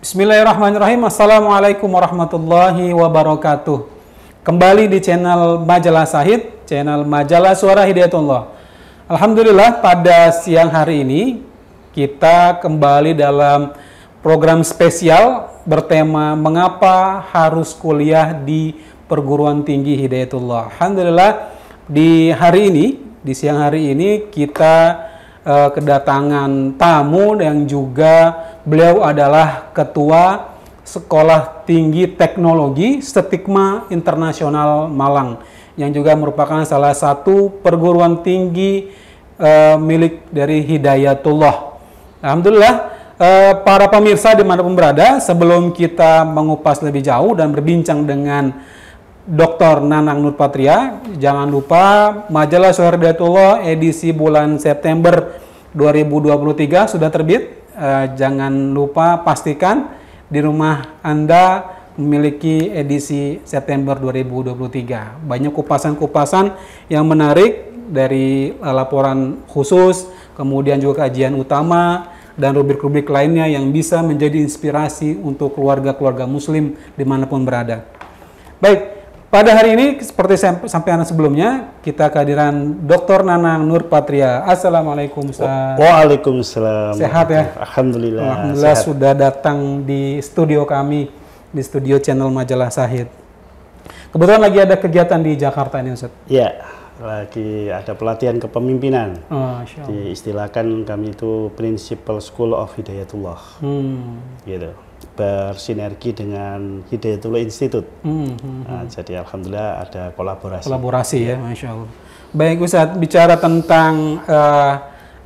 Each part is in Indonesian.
Bismillahirrahmanirrahim. Assalamualaikum warahmatullahi wabarakatuh. Kembali di channel Majalah Sahid, channel Majalah Suara Hidayatullah. Alhamdulillah pada siang hari ini kita kembali dalam program spesial bertema mengapa harus kuliah di perguruan tinggi Hidayatullah. Alhamdulillah di hari ini, di siang hari ini kita kedatangan tamu yang juga beliau adalah Ketua Sekolah Tinggi Teknologi Stigma Internasional Malang, yang juga merupakan salah satu perguruan tinggi milik dari Hidayatullah. Alhamdulillah, para pemirsa dimanapun berada, sebelum kita mengupas lebih jauh dan berbincang dengan Dr. Nanang Nurpatria, jangan lupa Majalah Suara Hidayatullah edisi bulan September 2023 sudah terbit. Jangan lupa pastikan di rumah Anda memiliki edisi September 2023. Banyak kupasan-kupasan yang menarik dari laporan khusus, kemudian juga kajian utama, dan rubrik-rubrik lainnya yang bisa menjadi inspirasi untuk keluarga-keluarga muslim dimanapun berada. Baik, pada hari ini seperti sampaian sebelumnya, kita kehadiran Dr. Nanang Nurpatria. Assalamualaikum Ustaz. Waalaikumsalam. Sehat ya? Alhamdulillah. Alhamdulillah sehat. sudah datang di studio kami, di studio channel Majalah Sahid. Kebetulan lagi ada kegiatan di Jakarta ini Ustaz. Ya, lagi ada pelatihan kepemimpinan. Masya Allah. Diistilahkan kami itu Principal School of Hidayatullah. Gitu. Bersinergi dengan Hidayatullah Institute. Nah, jadi alhamdulillah ada kolaborasi. Kolaborasi ya, Masya Allah. Baik Ustaz, bicara tentang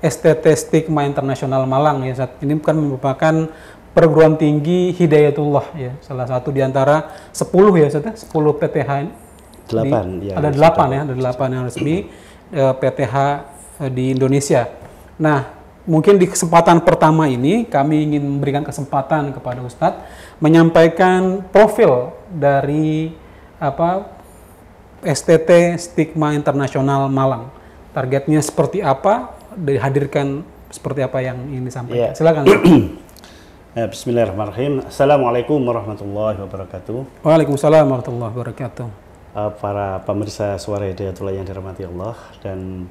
STT Stigma Internasional Malang ya Ustaz. Ini kan merupakan perguruan tinggi Hidayatullah ya, salah satu di antara 10 ya Ustaz, 10 PTH. 8 ya. Ada 8 ya, ada 8 yang resmi PTH di Indonesia. Nah, mungkin di kesempatan pertama ini kami ingin memberikan kesempatan kepada Ustadz menyampaikan profil dari STT Stigma Internasional Malang. Targetnya seperti apa, dihadirkan seperti apa yang ingin disampaikan. Silakan. Bismillahirrahmanirrahim. Assalamualaikum warahmatullahi wabarakatuh. Waalaikumsalam warahmatullahi wabarakatuh. Para pemirsa Suara Hidayatullah yang dirahmati Allah dan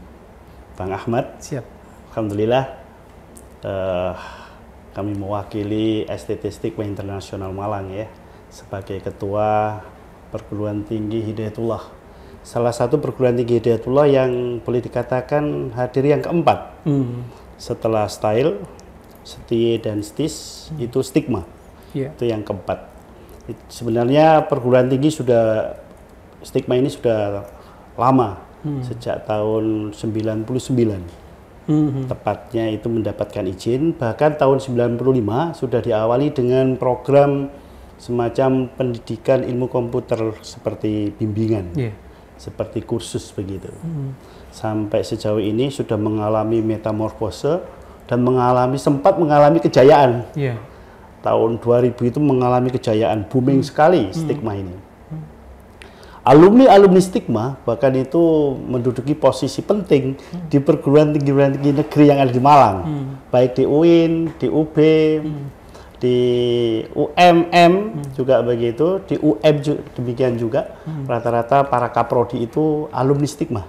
Bang Ahmad. Siap. Alhamdulillah. Kami mewakili STT Stigma Internasional Malang ya, sebagai ketua perguruan tinggi Hidayatullah. Salah satu perguruan tinggi Hidayatullah yang boleh dikatakan hadir yang keempat. Setelah Style, STI dan STIS, itu Stigma. Itu yang keempat. Sebenarnya perguruan tinggi Stigma ini sudah lama, sejak tahun 99. Tepatnya itu mendapatkan izin, bahkan tahun 95 sudah diawali dengan program semacam pendidikan ilmu komputer seperti bimbingan, seperti kursus begitu. Sampai sejauh ini sudah mengalami metamorfose dan sempat mengalami kejayaan. Tahun 2000 itu mengalami kejayaan, booming sekali Stigma ini. Alumni Stigma bahkan itu menduduki posisi penting di perguruan tinggi negeri yang ada di Malang, baik di UIN, di UB, di UMM juga begitu, di UM demikian juga. Rata-rata para kaprodi itu alumni Stigma.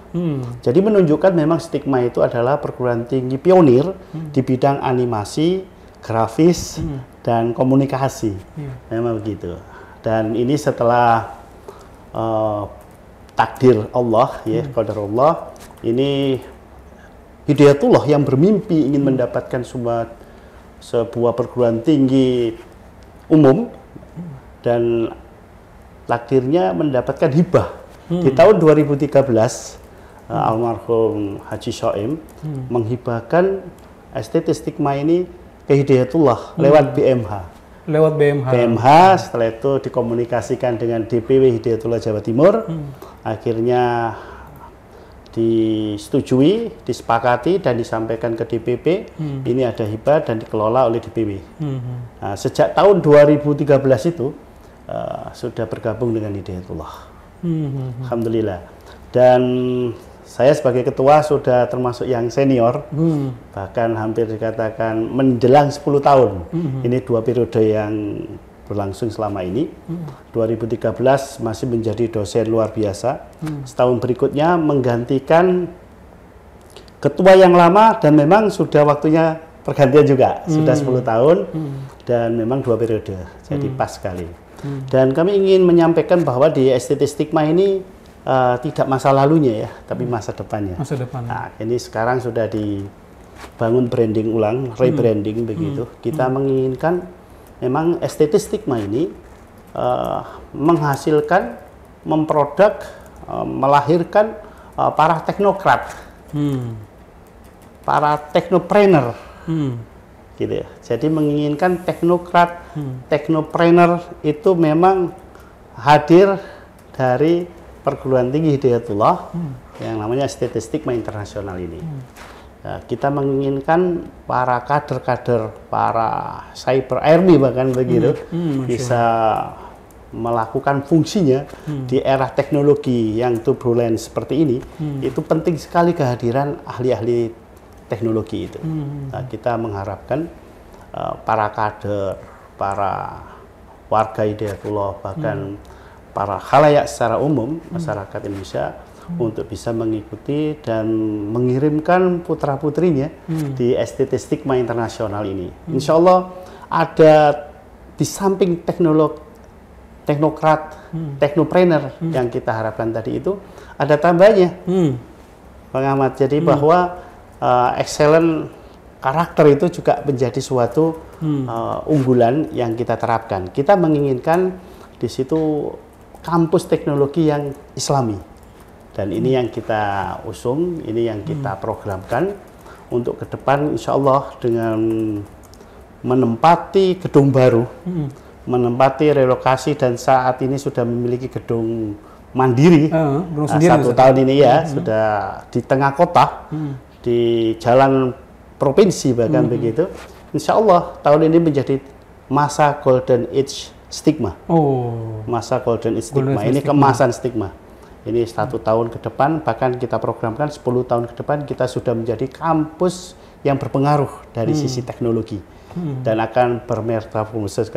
Jadi menunjukkan memang Stigma itu adalah perguruan tinggi pionir di bidang animasi, grafis, dan komunikasi. Memang begitu. Dan ini setelah takdir Allah ya, qadarullah, ini Hidayatullah yang bermimpi ingin mendapatkan sebuah perguruan tinggi umum, dan takdirnya mendapatkan hibah. Di tahun 2013 almarhum Haji Soim menghibahkan STT Stigma ini ke Hidayatullah lewat BMH. Setelah itu dikomunikasikan dengan DPW Hidayatullah Jawa Timur, akhirnya disetujui, disepakati dan disampaikan ke DPP. Ini ada hibah dan dikelola oleh DPW. Nah, sejak tahun 2013 itu sudah bergabung dengan Hidayatullah. Alhamdulillah. Dan Saya sebagai ketua sudah termasuk yang senior, bahkan hampir dikatakan menjelang 10 tahun. Ini 2 periode yang berlangsung selama ini. 2013 masih menjadi dosen luar biasa. Setahun berikutnya menggantikan ketua yang lama dan memang sudah waktunya pergantian juga. Sudah 10 tahun dan memang 2 periode. Jadi pas sekali. Dan kami ingin menyampaikan bahwa di STT Stigma ini tidak masa lalunya ya, tapi masa depannya. Masa depan. Nah, ini sekarang sudah dibangun branding ulang, rebranding begitu. Kita menginginkan memang STT Stigma ini menghasilkan, memproduk, melahirkan para teknokrat, para teknopreneur, gitu ya. Jadi menginginkan teknokrat, teknopreneur itu memang hadir dari perguruan tinggi Hidayatullah yang namanya STT Stigma Internasional ini. Nah, kita menginginkan para kader-kader, para cyber army bahkan begitu bisa melakukan fungsinya di era teknologi yang turbulen seperti ini. Itu penting sekali kehadiran ahli-ahli teknologi itu. Nah, kita mengharapkan para kader, para warga Hidayatullah bahkan para khalayak secara umum masyarakat Indonesia untuk bisa mengikuti dan mengirimkan putra-putrinya di STT Stigma Internasional ini. Insya Allah ada di samping teknokrat, teknopreneur yang kita harapkan tadi itu ada tambahnya, Bang Ahmad. Jadi bahwa excellent karakter itu juga menjadi suatu unggulan yang kita terapkan. Kita menginginkan di situ kampus teknologi yang islami, dan ini yang kita usung, ini yang kita programkan untuk ke depan insya Allah dengan menempati gedung baru, menempati relokasi, dan saat ini sudah memiliki gedung mandiri, satu tahun ini ya, sudah di tengah kota, di jalan provinsi bahkan begitu. Insya Allah tahun ini menjadi masa Golden Age Stigma. Masa Golden Age Stigma. Ini kemasan stigma. Ini 1 tahun ke depan, bahkan kita programkan 10 tahun ke depan kita sudah menjadi kampus yang berpengaruh dari sisi teknologi dan akan bermetamorfosis,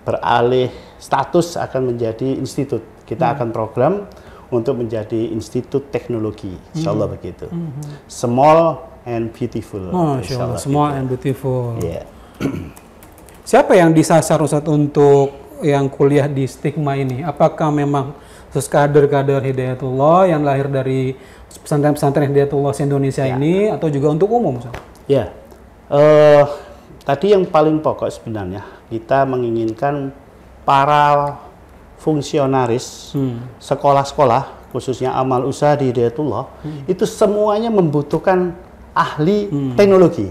beralih status akan menjadi institut. Kita akan program untuk menjadi institut teknologi, insya Allah begitu. Small and beautiful. Insya Allah, small and beautiful. Yeah. Siapa yang disasar Ustadz untuk yang kuliah di Stigma ini? Apakah memang khusus kader-kader Hidayatullah yang lahir dari pesantren-pesantren Hidayatullah se-Indonesia ini, atau juga untuk umum? Ya, tadi yang paling pokok sebenarnya kita menginginkan para fungsionaris sekolah-sekolah, khususnya amal usaha di Hidayatullah, itu semuanya membutuhkan ahli teknologi.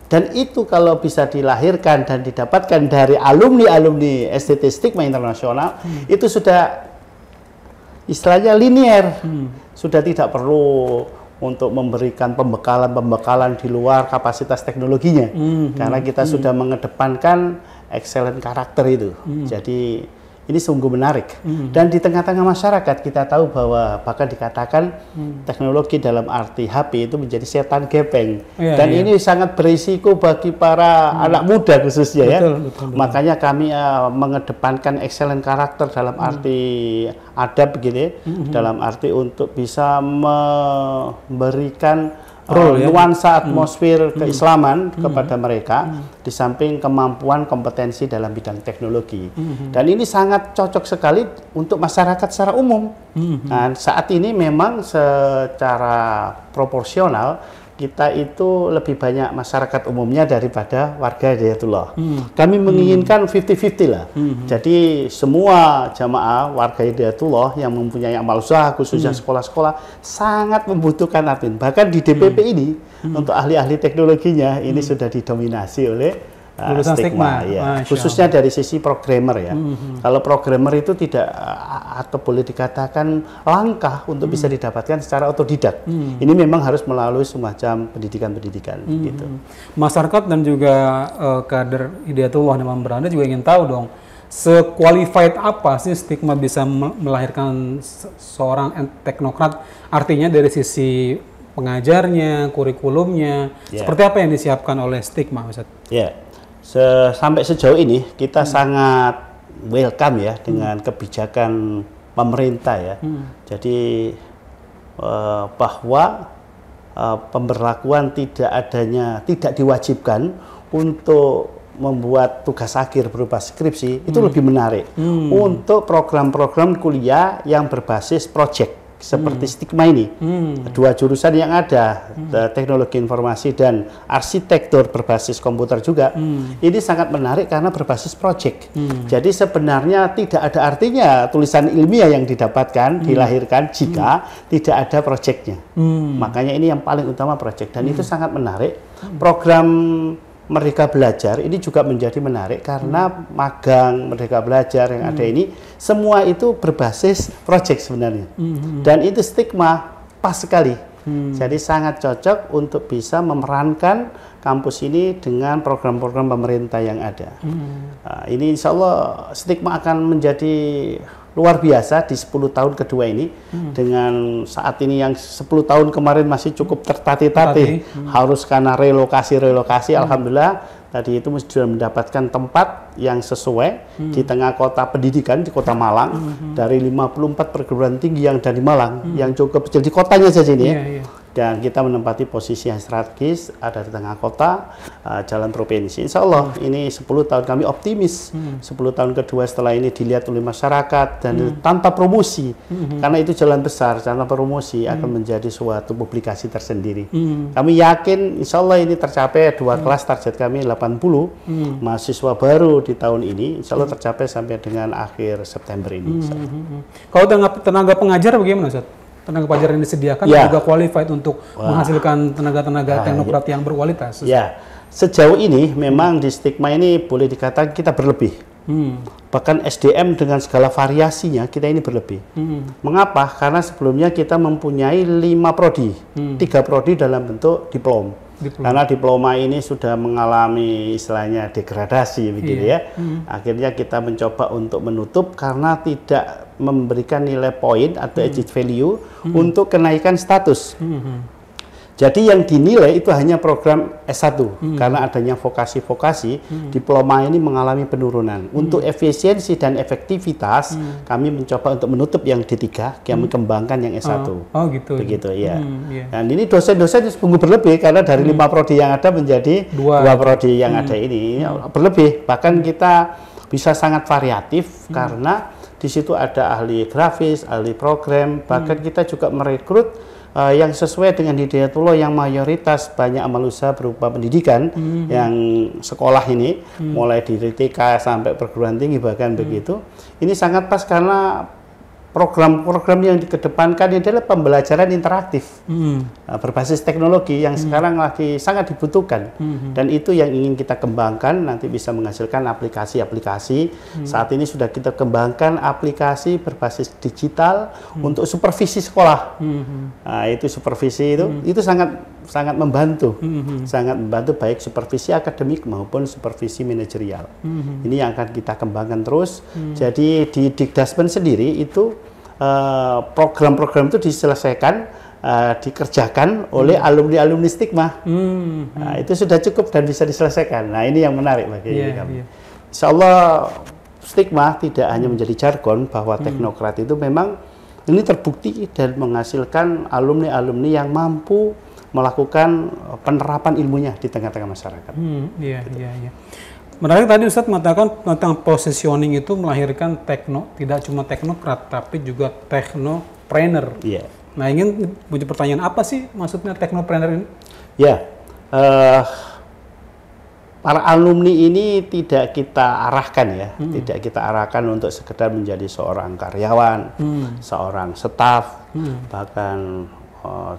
Dan itu kalau bisa dilahirkan dan didapatkan dari alumni-alumni STT Stigma Internasional, itu sudah istilahnya linier, sudah tidak perlu untuk memberikan pembekalan di luar kapasitas teknologinya, karena kita sudah mengedepankan excellent karakter itu. Jadi ini sungguh menarik. Dan di tengah-tengah masyarakat kita tahu bahwa bahkan dikatakan teknologi dalam arti HP itu menjadi setan gepeng. Dan ini sangat berisiko bagi para anak muda khususnya, betul. Makanya kami mengedepankan excellent karakter dalam arti adab begitu, dalam arti untuk bisa memberikan nuansa atmosfer keislaman kepada mereka, di samping kemampuan kompetensi dalam bidang teknologi. Dan ini sangat cocok sekali untuk masyarakat secara umum. Nah, saat ini memang secara proporsional kita itu lebih banyak masyarakat umumnya daripada warga Hidayatullah. Kami menginginkan 50-50 lah. Jadi semua jamaah warga Hidayatullah yang mempunyai amal usaha, khususnya sekolah-sekolah, sangat membutuhkan admin. Bahkan di DPP ini, untuk ahli-ahli teknologinya, ini sudah didominasi oleh Stigma, ya. Khususnya dari sisi programmer ya. Kalau programmer itu tidak atau boleh dikatakan langka untuk bisa didapatkan secara otodidak. Ini memang harus melalui semacam pendidikan-pendidikan gitu. Masyarakat dan juga kader Hidayatullah Imam Beranda juga ingin tahu dong, se-qualified apa sih stigma bisa melahirkan seorang teknokrat? Artinya dari sisi pengajarnya, kurikulumnya, seperti apa yang disiapkan oleh stigma, Ustaz? Sampai sejauh ini kita sangat welcome ya dengan kebijakan pemerintah ya. Jadi bahwa pemberlakuan tidak diwajibkan untuk membuat tugas akhir berupa skripsi itu lebih menarik untuk program-program kuliah yang berbasis project seperti stigma ini. Dua jurusan yang ada, teknologi informasi dan arsitektur berbasis komputer juga, ini sangat menarik karena berbasis project. Jadi sebenarnya tidak ada artinya tulisan ilmiah yang didapatkan, dilahirkan jika tidak ada projectnya. Makanya ini yang paling utama project, dan itu sangat menarik. Program Merdeka Belajar ini juga menjadi menarik karena magang Merdeka Belajar yang ada ini semua itu berbasis project sebenarnya. Dan itu stigma pas sekali. Jadi sangat cocok untuk bisa memerankan kampus ini dengan program-program pemerintah yang ada. Ini insya Allah stigma akan menjadi luar biasa di 10 tahun kedua ini. Dengan saat ini yang 10 tahun kemarin masih cukup tertatih-tatih, harus karena relokasi, alhamdulillah tadi itu sudah mendapatkan tempat yang sesuai di tengah kota pendidikan di kota Malang. Dari 54 perguruan tinggi yang ada di Malang, yang cukup kecil di kotanya saja ini dan kita menempati posisi yang strategis, ada di tengah kota, jalan provinsi. Insya Allah ini 10 tahun kami optimis. 10 tahun kedua setelah ini dilihat oleh masyarakat dan tanpa promosi, karena itu jalan besar, tanpa promosi akan menjadi suatu publikasi tersendiri. Kami yakin insya Allah ini tercapai 2 kelas, target kami 80 mahasiswa baru di tahun ini, insya Allah tercapai sampai dengan akhir September ini. Kalau tenaga pengajar bagaimana, Ustaz? Tenaga pengajar yang disediakan juga qualified untuk menghasilkan tenaga-tenaga teknokrat yang berkualitas. Sejauh ini memang di stigma ini boleh dikatakan kita berlebih. Bahkan SDM dengan segala variasinya kita ini berlebih. Mengapa? Karena sebelumnya kita mempunyai 5 prodi, 3 prodi dalam bentuk diploma. Karena diploma ini sudah mengalami istilahnya degradasi begitu ya. Akhirnya kita mencoba untuk menutup karena tidak memberikan nilai poin atau added value untuk kenaikan status. Jadi yang dinilai itu hanya program S1 karena adanya vokasi-vokasi, diploma ini mengalami penurunan. Untuk efisiensi dan efektivitas kami mencoba untuk menutup yang D3, yang mengembangkan yang S1. Begitu ya. Dan ini dosen-dosen sungguh berlebih karena dari 5 prodi yang ada menjadi 2 prodi yang ada ini berlebih. Bahkan kita bisa sangat variatif karena di situ ada ahli grafis, ahli program, bahkan kita juga merekrut yang sesuai dengan Hidayatullah yang mayoritas banyak amal usaha berupa pendidikan yang sekolah ini mulai dari TK sampai perguruan tinggi bahkan begitu. Ini sangat pas karena program-program yang dikedepankan adalah pembelajaran interaktif berbasis teknologi yang sekarang lagi sangat dibutuhkan, dan itu yang ingin kita kembangkan nanti bisa menghasilkan aplikasi-aplikasi. Saat ini sudah kita kembangkan aplikasi berbasis digital untuk supervisi sekolah. Itu supervisi itu sangat membantu, sangat membantu baik supervisi akademik maupun supervisi manajerial. Ini yang akan kita kembangkan terus. Jadi di Dikdasmen sendiri itu program-program itu diselesaikan, dikerjakan oleh alumni-alumni stigma. Itu sudah cukup dan bisa diselesaikan. Nah ini yang menarik bagi kami. Insya Allah stigma tidak hanya menjadi jargon, bahwa teknokrat itu memang ini terbukti dan menghasilkan alumni-alumni yang mampu melakukan penerapan ilmunya di tengah-tengah masyarakat. Menarik tadi Ustadz mengatakan tentang positioning itu melahirkan tidak cuma teknokrat tapi juga teknopreneur. Nah, ingin punya pertanyaan, apa sih maksudnya teknopreneur ini? Para alumni ini tidak kita arahkan ya, tidak kita arahkan untuk sekedar menjadi seorang karyawan, seorang staf, bahkan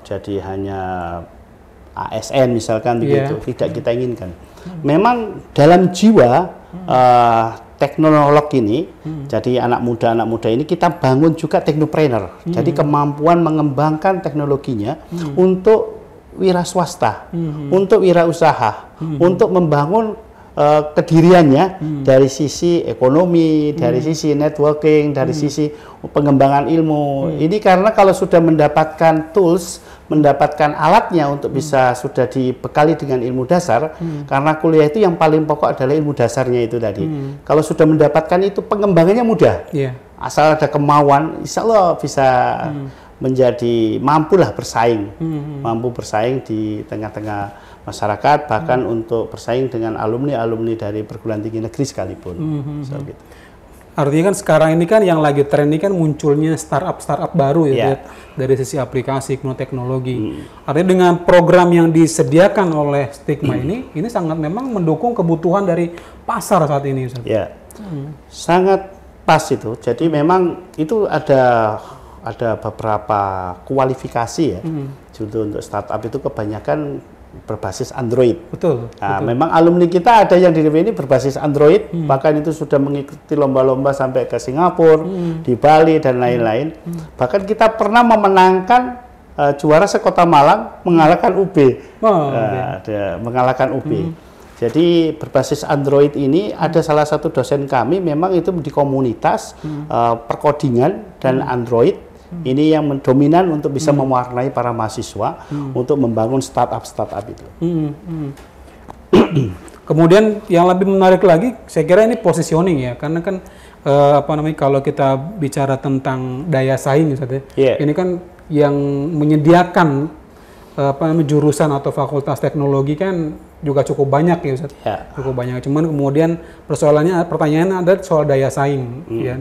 jadi hanya ASN misalkan begitu, tidak kita inginkan. Memang dalam jiwa teknolog ini, jadi anak muda ini kita bangun juga teknopreneur. Jadi kemampuan mengembangkan teknologinya untuk wira swasta, untuk wirausaha, untuk membangun kediriannya dari sisi ekonomi, dari sisi networking, dari sisi pengembangan ilmu. Ini karena kalau sudah mendapatkan tools, mendapatkan alatnya untuk bisa sudah dibekali dengan ilmu dasar, karena kuliah itu yang paling pokok adalah ilmu dasarnya itu tadi. Kalau sudah mendapatkan itu, pengembangannya mudah. Asal ada kemauan, insya Allah bisa menjadi mampulah bersaing, mampu bersaing di tengah-tengah masyarakat, bahkan untuk bersaing dengan alumni-alumni dari perguruan tinggi negeri sekalipun. Gitu. Artinya kan sekarang ini kan yang lagi tren ini kan munculnya startup baru ya, dari sisi aplikasi teknologi. Artinya dengan program yang disediakan oleh Stigma ini sangat memang mendukung kebutuhan dari pasar saat ini. Ya, sangat pas itu. Jadi memang itu ada beberapa kualifikasi ya. Untuk startup itu kebanyakan berbasis Android. Betul. Nah, memang alumni kita ada yang di ini berbasis Android, bahkan itu sudah mengikuti lomba-lomba sampai ke Singapura, di Bali dan lain-lain. Bahkan kita pernah memenangkan juara sekota Malang mengalahkan UB. Mengalahkan UB. Jadi berbasis Android ini ada salah satu dosen kami memang itu di komunitas perkodingan dan Android. Ini yang mendominan untuk bisa mewarnai para mahasiswa untuk membangun startup itu. Kemudian yang lebih menarik lagi, saya kira ini positioning ya, karena kan kalau kita bicara tentang daya saing, ini kan yang menyediakan jurusan atau fakultas teknologi kan juga cukup banyak ya Ustaz. Cukup banyak. Cuman kemudian pertanyaannya ada soal daya saing. Ya,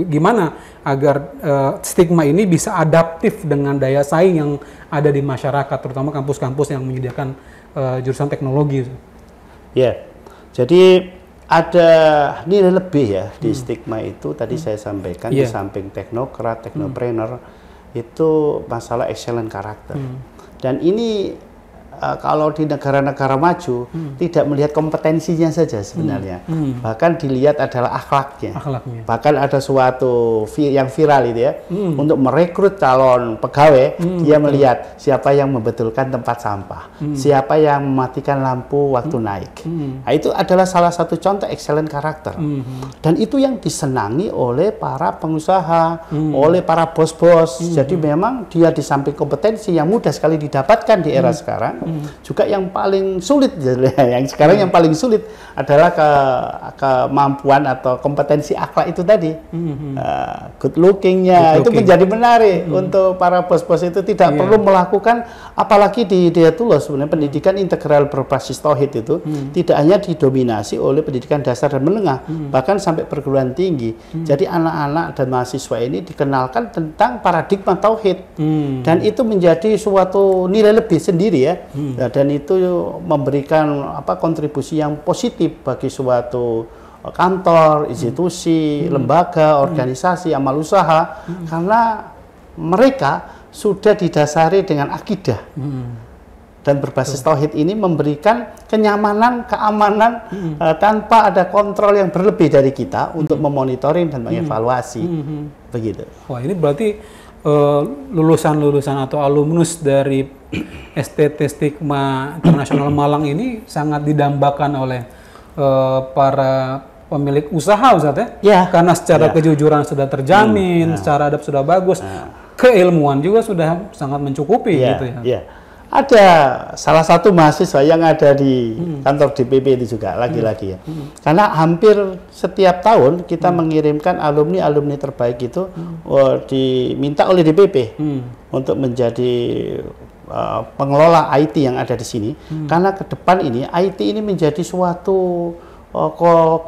gimana agar Stigma ini bisa adaptif dengan daya saing yang ada di masyarakat, terutama kampus-kampus yang menyediakan jurusan teknologi. Ya, jadi ada nilai lebih ya di Stigma itu. Tadi saya sampaikan di samping teknokrat, teknopreneur itu masalah excellent karakter. Dan ini kalau di negara-negara maju tidak melihat kompetensinya saja sebenarnya, bahkan dilihat adalah akhlaknya. Bahkan ada suatu yang viral itu ya, untuk merekrut calon pegawai, dia melihat siapa yang membetulkan tempat sampah, siapa yang mematikan lampu waktu naik. Nah, itu adalah salah satu contoh excellent karakter. Dan itu yang disenangi oleh para pengusaha, oleh para bos-bos. Jadi memang dia di samping kompetensi yang mudah sekali didapatkan di era sekarang, juga yang paling sulit, yang sekarang yang paling sulit adalah kemampuan atau kompetensi akhlak itu tadi. Good lookingnya itu menjadi menarik untuk para bos-bos itu, tidak perlu melakukan, apalagi di Hidayatullah sebenarnya pendidikan integral berbasis tauhid itu tidak hanya didominasi oleh pendidikan dasar dan menengah, bahkan sampai perguruan tinggi. Jadi anak-anak dan mahasiswa ini dikenalkan tentang paradigma tauhid, dan itu menjadi suatu nilai lebih sendiri ya. Dan itu memberikan kontribusi yang positif bagi suatu kantor, institusi, lembaga, organisasi, amal usaha, karena mereka sudah didasari dengan akidah. Dan berbasis tauhid ini memberikan kenyamanan, keamanan tanpa ada kontrol yang berlebih dari kita untuk memonitoring dan mengevaluasi. Begitu. Wah, ini berarti lulusan-lulusan atau alumnus dari STT Stigma Internasional Malang ini sangat didambakan oleh para pemilik usaha, Ustaz ya? Karena secara kejujuran sudah terjamin, secara adab sudah bagus, keilmuan juga sudah sangat mencukupi gitu ya. Ada salah satu mahasiswa yang ada di kantor DPP itu juga lagi-lagi ya. Karena hampir setiap tahun kita mengirimkan alumni-alumni terbaik itu diminta oleh DPP untuk menjadi pengelola IT yang ada di sini. Karena ke depan ini IT ini menjadi suatu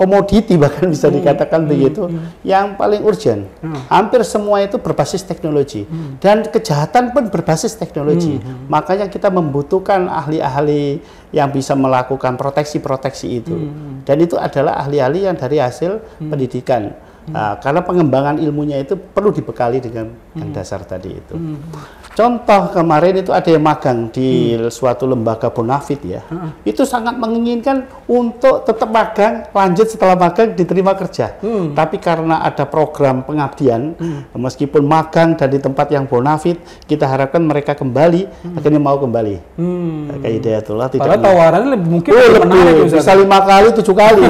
komoditi, bahkan bisa dikatakan begitu, yang paling urgent. Hampir semua itu berbasis teknologi, dan kejahatan pun berbasis teknologi. Makanya kita membutuhkan ahli-ahli yang bisa melakukan proteksi-proteksi itu, dan itu adalah ahli-ahli yang dari hasil pendidikan. Karena pengembangan ilmunya itu perlu dibekali dengan yang dasar tadi itu. Contoh kemarin itu ada yang magang di suatu lembaga bonafit ya, itu sangat menginginkan untuk tetap magang, lanjut setelah magang diterima kerja. Tapi karena ada program pengabdian, meskipun magang dan di tempat yang bonafit, kita harapkan mereka kembali, akhirnya mau kembali. Kayak Hidayatullah tidak. Padahal tawarannya lebih mungkin lebih, bisa 5 kali, 7 kali.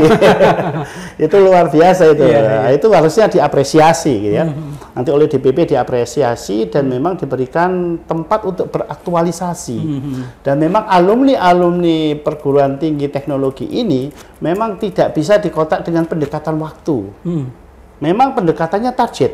Itu luar biasa itu. Nah, itu harusnya diapresiasi, gitu ya. Nanti oleh DPP diapresiasi dan memang diberikan tempat untuk beraktualisasi. Dan memang alumni perguruan tinggi teknologi ini memang tidak bisa dikotak dengan pendekatan waktu. Memang pendekatannya target.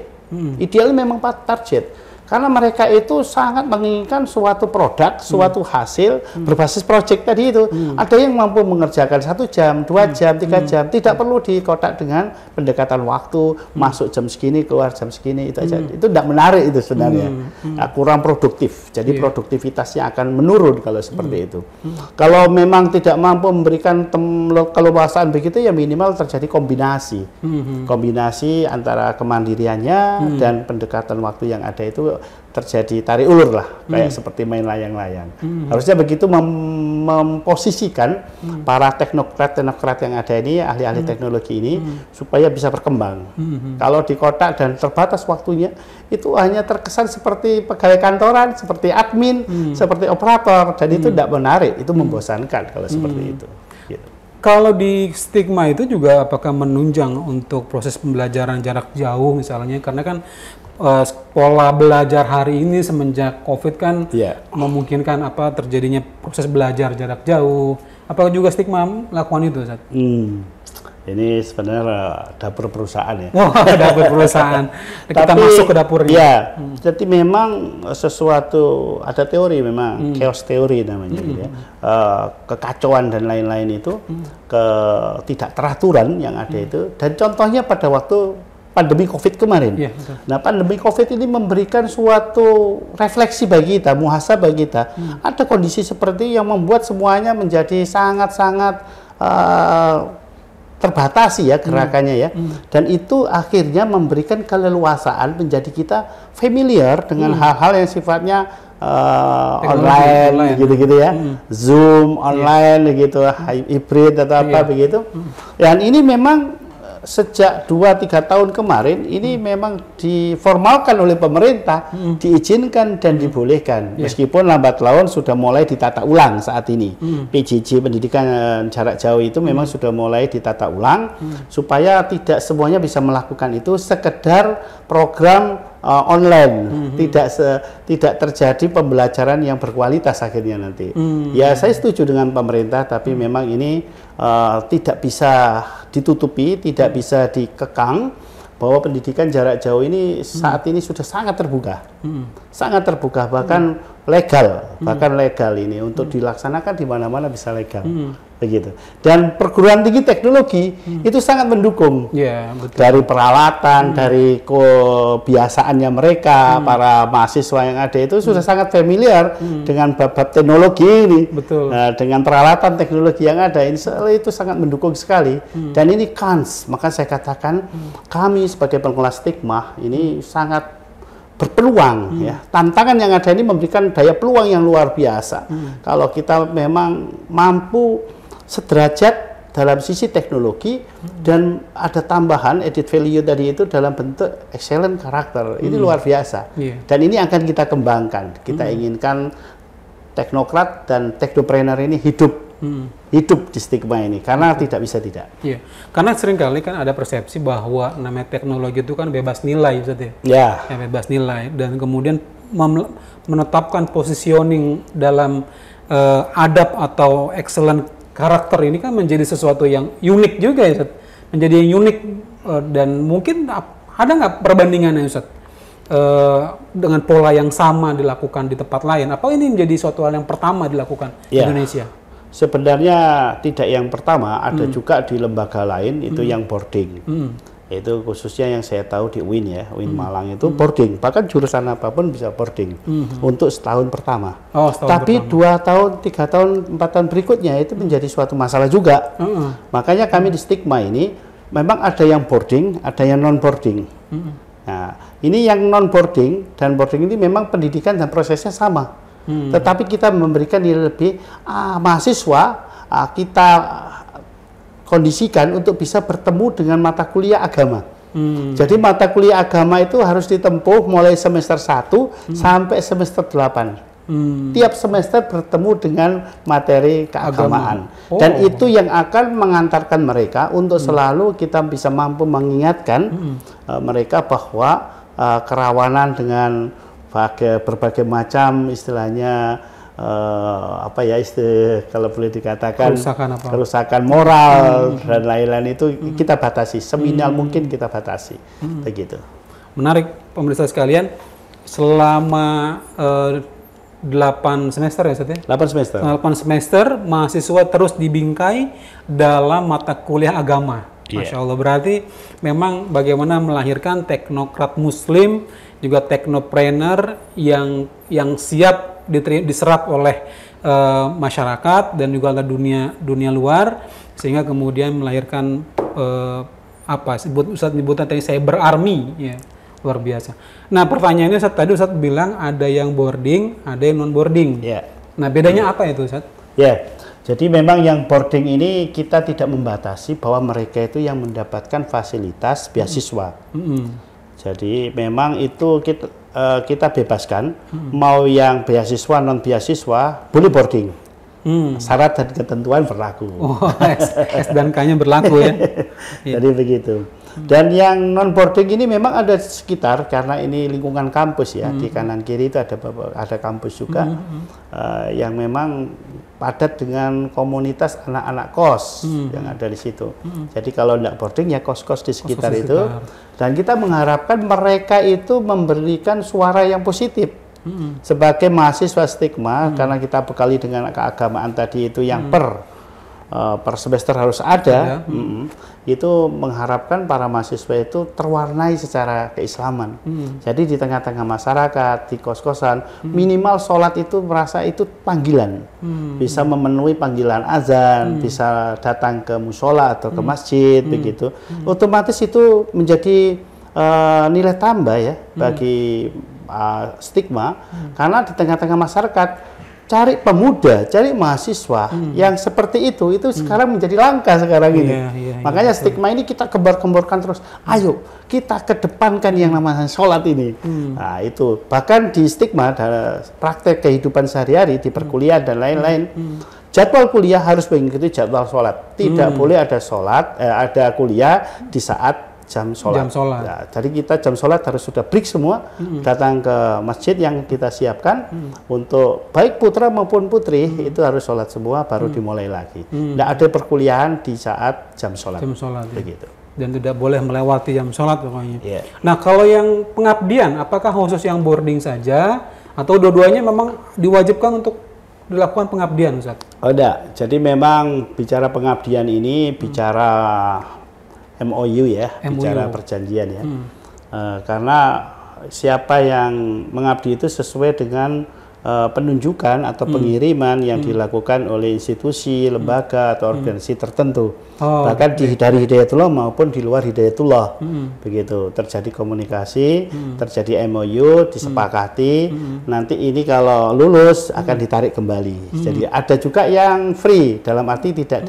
Idealnya memang target. Karena mereka itu sangat menginginkan suatu produk, suatu hasil berbasis project tadi itu. Ada yang mampu mengerjakan 1 jam, 2 jam, 3 jam. Tidak perlu dikotak dengan pendekatan waktu, masuk jam segini, keluar jam segini, itu aja. Itu tidak menarik itu sebenarnya. Kurang produktif. Jadi produktivitasnya akan menurun kalau seperti itu. Kalau memang tidak mampu memberikan keleluasaan begitu, ya minimal terjadi kombinasi. Kombinasi antara kemandiriannya dan pendekatan waktu yang ada itu terjadi tarik ulur lah, kayak seperti main layang-layang. Harusnya begitu memposisikan para teknokrat yang ada ini, ahli-ahli teknologi ini, supaya bisa berkembang. Kalau di kotak dan terbatas waktunya, itu hanya terkesan seperti pegawai kantoran, seperti admin, seperti operator, dan itu tidak menarik, itu membosankan kalau seperti itu. Gitu. Kalau di stigma itu juga apakah menunjang untuk proses pembelajaran jarak jauh misalnya, karena kan pola belajar hari ini semenjak COVID kan memungkinkan terjadinya proses belajar jarak jauh. Apakah juga stigma melakukan itu, Ustaz? Ini sebenarnya dapur perusahaan ya. Oh, dapur perusahaan. Kita masuk ke dapurnya. Ya, jadi memang sesuatu, ada teori memang, chaos teori namanya, ya. Kekacauan dan lain-lain itu, ketidakteraturan yang ada itu, dan contohnya pada waktu pandemi COVID kemarin. Nah, pandemi COVID ini memberikan suatu refleksi bagi kita, muhasabah bagi kita. Ada kondisi seperti yang membuat semuanya menjadi sangat-sangat terbatasi ya gerakannya ya. Dan itu akhirnya memberikan keleluasaan menjadi kita familiar dengan hal-hal yang sifatnya online gitu-gitu ya. Zoom online gitu, hybrid atau apa begitu. Dan ini memang sejak 2-3 tahun kemarin ini memang diformalkan oleh pemerintah, diizinkan dan dibolehkan. Meskipun lambat laun sudah mulai ditata ulang saat ini. PJJ pendidikan jarak jauh itu memang sudah mulai ditata ulang supaya tidak semuanya bisa melakukan itu sekedar program online, tidak terjadi pembelajaran yang berkualitas akhirnya nanti. Ya, saya setuju dengan pemerintah, tapi memang ini tidak bisa ditutupi, tidak bisa dikekang, bahwa pendidikan jarak jauh ini saat ini sudah sangat terbuka, bahkan legal ini untuk dilaksanakan di mana-mana bisa legal, begitu. Dan perguruan tinggi teknologi itu sangat mendukung, betul. Dari peralatan, dari kebiasaannya mereka, para mahasiswa yang ada itu sudah sangat familiar dengan bab-bab teknologi ini, dengan peralatan teknologi yang ada ini, itu sangat mendukung sekali. Dan ini kans, maka saya katakan kami sebagai pengelola stigma ini sangat berpeluang ya. Tantangan yang ada ini memberikan daya peluang yang luar biasa. Kalau kita memang mampu sederajat dalam sisi teknologi dan ada tambahan added value tadi itu dalam bentuk excellent karakter, ini luar biasa. Dan ini akan kita kembangkan. Kita inginkan teknokrat dan teknopreneur ini hidup di stigma ini, karena tidak bisa tidak. Karena seringkali kan ada persepsi bahwa namanya teknologi itu kan bebas nilai, Ustaz ya. Bebas nilai, dan kemudian menetapkan positioning dalam adab atau excellent karakter ini kan menjadi sesuatu yang unik juga ya, Ustaz. Menjadi yang unik, dan mungkin ada nggak perbandingannya, Ustaz? Dengan pola yang sama dilakukan di tempat lain, apa ini menjadi suatu hal yang pertama dilakukan di Indonesia? Sebenarnya tidak yang pertama, ada juga di lembaga lain itu yang boarding. Itu khususnya yang saya tahu di UIN ya, UIN Malang itu boarding, bahkan jurusan apapun bisa boarding untuk setahun pertama. Tapi 2 tahun, 3 tahun, 4 tahun berikutnya itu menjadi suatu masalah juga. Makanya kami di stigma ini memang ada yang boarding, ada yang non boarding. Nah, ini yang non boarding dan boarding ini memang pendidikan dan prosesnya sama. Tetapi kita memberikan nilai lebih, mahasiswa kita kondisikan untuk bisa bertemu dengan mata kuliah agama. Jadi mata kuliah agama itu harus ditempuh mulai semester 1 sampai semester 8. Tiap semester bertemu dengan materi keagamaan. Dan itu yang akan mengantarkan mereka untuk selalu kita bisa mampu mengingatkan mereka bahwa kerawanan dengan berbagai macam istilahnya kalau boleh dikatakan kerusakan moral dan lain-lain itu kita batasi, seminimal mungkin kita batasi. Begitu. Menarik pemirsa sekalian, selama 8 semester ya Ustaz ya? 8 semester. 8 semester mahasiswa terus dibingkai dalam mata kuliah agama. Masya Allah, berarti memang bagaimana melahirkan teknokrat muslim, juga teknopreneur yang siap diserap oleh masyarakat dan juga dunia luar, sehingga kemudian melahirkan Ustaz nyebutnya tadi cyber army ya. Luar biasa. Nah, pertanyaannya tadi Ustaz bilang ada yang boarding, ada yang non boarding. Nah, bedanya apa itu Ustaz? Jadi memang yang boarding ini kita tidak membatasi bahwa mereka itu yang mendapatkan fasilitas beasiswa. Jadi memang itu kita bebaskan, mau yang beasiswa non beasiswa boleh boarding. Syarat dan ketentuan berlaku. S dan K-nya berlaku ya. Jadi begitu. Dan yang non boarding ini memang ada sekitar, karena ini lingkungan kampus ya, di kanan kiri itu ada kampus juga yang memang padat dengan komunitas anak-anak kos yang ada di situ. Jadi kalau tidak boarding ya kos-kos di sekitar itu. Dan kita mengharapkan mereka itu memberikan suara yang positif. Sebagai mahasiswa stigma, karena kita bekali dengan keagamaan tadi itu yang per semester harus ada, itu mengharapkan para mahasiswa itu terwarnai secara keislaman. Jadi di tengah-tengah masyarakat, di kos-kosan, minimal sholat itu merasa itu panggilan, bisa memenuhi panggilan azan, bisa datang ke musola atau ke masjid, begitu. Otomatis itu menjadi nilai tambah ya bagi stigma, karena di tengah-tengah masyarakat cari pemuda, cari mahasiswa yang seperti itu sekarang menjadi langka sekarang ini. Makanya stigma ini kita kembar-kemborkan terus. Ayo kita kedepankan yang namanya sholat ini. Nah itu bahkan di stigma praktek kehidupan sehari-hari di perkuliahan dan lain-lain. Jadwal kuliah harus mengikuti jadwal sholat. Tidak boleh ada ada kuliah di saat jam sholat. Ya, jadi kita jam sholat harus sudah break semua, datang ke masjid yang kita siapkan untuk baik putra maupun putri itu harus sholat semua, baru dimulai lagi. Tidak ada perkuliahan di saat jam sholat. Begitu. Dan tidak boleh melewati jam sholat pokoknya. Nah, kalau yang pengabdian, apakah khusus yang boarding saja atau dua-duanya memang diwajibkan untuk dilakukan pengabdian, Ustaz? Oh, enggak. Jadi memang bicara pengabdian ini bicara MOU ya, bicara perjanjian ya. Karena siapa yang mengabdi itu sesuai dengan penunjukan atau pengiriman yang dilakukan oleh institusi, lembaga atau organisasi tertentu. Bahkan dari Hidayatullah maupun di luar Hidayatullah. Begitu, terjadi komunikasi, terjadi MOU, disepakati, nanti ini kalau lulus akan ditarik kembali. Jadi ada juga yang free, dalam arti tidak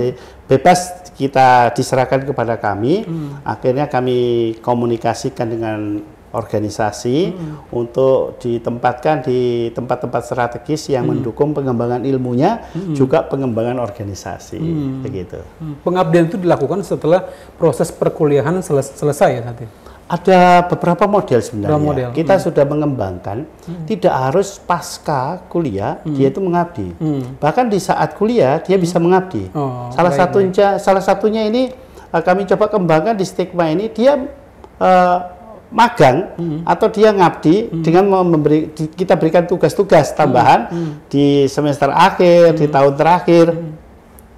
bebas, kita diserahkan kepada kami, akhirnya kami komunikasikan dengan organisasi untuk ditempatkan di tempat-tempat strategis yang mendukung pengembangan ilmunya, juga pengembangan organisasi, begitu. Pengabdian itu dilakukan setelah proses perkuliahan selesai ya nanti? Ada beberapa model sebenarnya. Kita sudah mengembangkan, tidak harus pasca kuliah dia itu mengabdi. Bahkan di saat kuliah dia bisa mengabdi. Salah satunya ini kami coba kembangkan di stigma ini, dia magang atau dia ngabdi dengan kita berikan tugas-tugas tambahan di semester akhir, di tahun terakhir,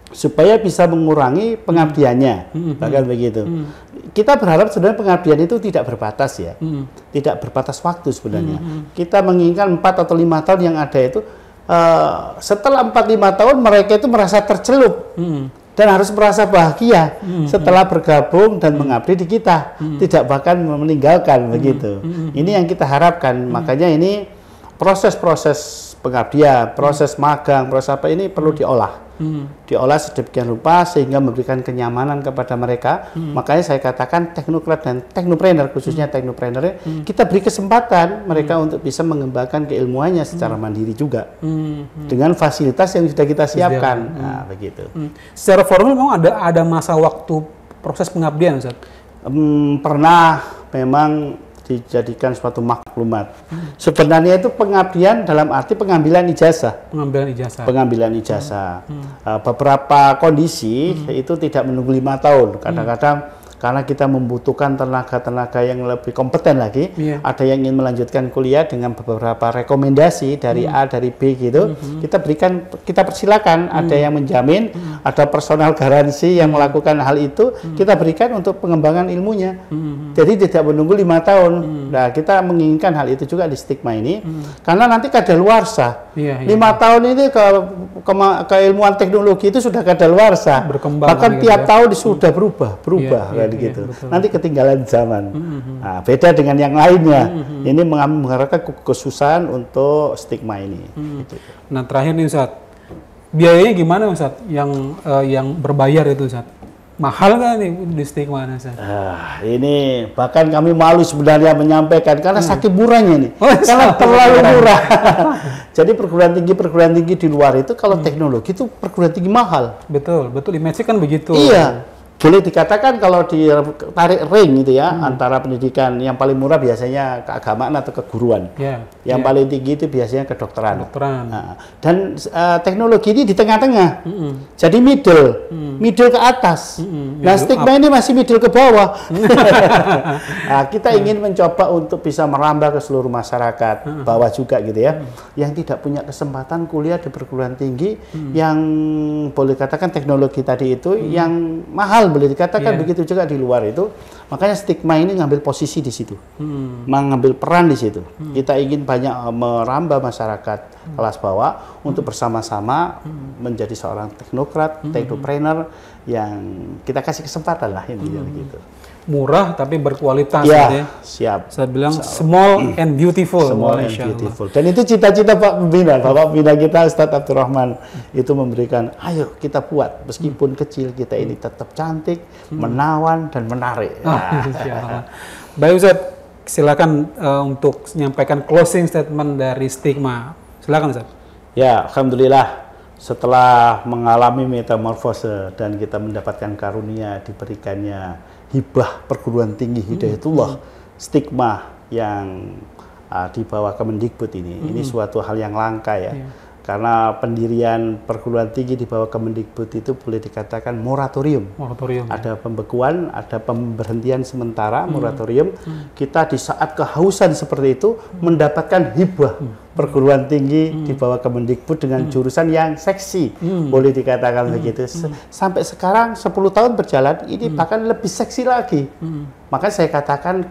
supaya bisa mengurangi pengabdiannya, bahkan begitu. Kita berharap sebenarnya pengabdian itu tidak berbatas ya, tidak berbatas waktu sebenarnya. Kita menginginkan 4 atau 5 tahun yang ada itu, setelah 4-5 tahun mereka itu merasa tercelup dan harus merasa bahagia setelah bergabung dan mengabdi di kita, tidak bahkan meninggalkan begitu. Ini yang kita harapkan. Makanya ini proses-proses pengabdian, proses magang, proses apa ini perlu diolah. Diolah sedemikian rupa sehingga memberikan kenyamanan kepada mereka. Makanya saya katakan teknokrat dan teknopreneur, khususnya teknopreneur, kita beri kesempatan mereka untuk bisa mengembangkan keilmuannya secara mandiri juga dengan fasilitas yang sudah kita siapkan. Nah, begitu. Secara formal memang ada masa waktu proses pengabdian, Ustaz? Pernah memang dijadikan suatu maklumat. Sebenarnya itu pengabdian dalam arti pengambilan ijazah. Pengambilan ijazah. Beberapa kondisi itu tidak menunggu 5 tahun. Kadang-kadang karena kita membutuhkan tenaga-tenaga yang lebih kompeten lagi, ada yang ingin melanjutkan kuliah dengan beberapa rekomendasi dari A, dari B gitu, kita persilakan, ada yang menjamin, ada personal garansi yang melakukan hal itu, kita berikan untuk pengembangan ilmunya. Jadi tidak menunggu 5 tahun. Nah, kita menginginkan hal itu juga di stigma ini, karena nanti kadaluarsa. 5 tahun ini keilmuan teknologi itu sudah kadaluarsa. Bahkan tiap tahun sudah berubah gitu. Nanti ketinggalan zaman. Nah, beda dengan yang lainnya. Ini mengharapkan kesusahan untuk stigma ini. Gitu. Nah, terakhir nih Ustaz, biayanya gimana Ustaz? Yang berbayar itu Ustaz? Mahal kan nih di stigma Ustaz? Ini bahkan kami malu sebenarnya menyampaikan karena saking murahnya nih. Karena terlalu murah. Jadi perguruan tinggi di luar itu kalau teknologi itu perguruan tinggi mahal. Betul, image kan begitu. Iya. Boleh dikatakan kalau ditarik ring gitu ya, antara pendidikan yang paling murah biasanya keagamaan atau keguruan. Yang paling tinggi itu biasanya kedokteran. Nah, dan teknologi ini di tengah-tengah. Jadi middle ke atas. Nah, stigma ini masih middle ke bawah. Nah, kita ingin mencoba untuk bisa merambah ke seluruh masyarakat bawah juga gitu ya, yang tidak punya kesempatan kuliah di perguruan tinggi yang boleh katakan teknologi tadi itu yang mahal, boleh dikatakan begitu juga di luar itu. Makanya stigma ini ngambil posisi di situ, mengambil peran di situ. Kita ingin banyak merambah masyarakat kelas bawah untuk bersama-sama menjadi seorang teknokrat, teknopreneur yang kita kasih kesempatan lah intinya begitu. Murah tapi berkualitas ya. Siap. Saya bilang small and beautiful. Small and beautiful. Dan itu cita-cita Bapak Pembina kita Ustadz Abdurrahman itu memberikan, ayo kita buat meskipun kecil kita ini tetap cantik, menawan dan menarik. Baik Ustadz, silakan untuk menyampaikan closing statement dari stigma. Silakan Ustadz. Ya, alhamdulillah. Setelah mengalami metamorfose dan kita mendapatkan karunia diberikannya hibah perguruan tinggi Hidayatullah, stigma yang di bawah Kemendikbud ini suatu hal yang langka ya. Karena pendirian perguruan tinggi di bawah Kemendikbud itu boleh dikatakan moratorium. Ada pembekuan, ada pemberhentian sementara, moratorium. Kita di saat kehausan seperti itu mendapatkan hibah perguruan tinggi di bawah Kemendikbud dengan jurusan yang seksi, boleh dikatakan begitu. Sampai sekarang 10 tahun berjalan, ini bahkan lebih seksi lagi. Maka saya katakan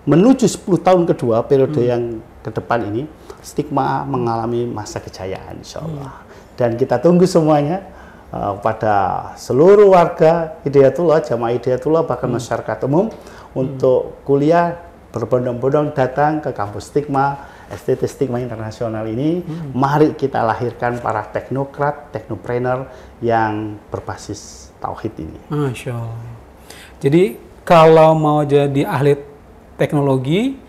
menuju 10 tahun kedua periode yang ke depan ini, stigma mengalami masa kejayaan insya Allah. Dan kita tunggu semuanya pada seluruh warga Hidayatullah, jamaah Hidayatullah, bahkan masyarakat umum untuk kuliah berbondong-bondong datang ke kampus stigma, STT Stigma Internasional ini. Mari kita lahirkan para teknokrat, teknopreneur yang berbasis tauhid ini. Masya Allah. Jadi kalau mau jadi ahli teknologi,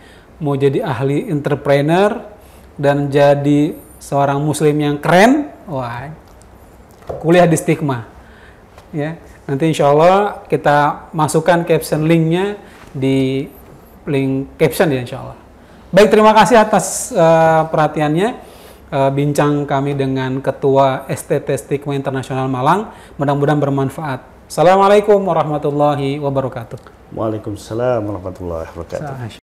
mau jadi ahli entrepreneur, dan jadi seorang muslim yang keren, wah, kuliah di stigma. Ya, nanti insya Allah kita masukkan caption linknya di link caption ya insya Allah. Baik, terima kasih atas perhatiannya. Bincang kami dengan Ketua STT Stigma Internasional Malang, mudah-mudahan bermanfaat. Assalamualaikum warahmatullahi wabarakatuh. Waalaikumsalam warahmatullahi wabarakatuh.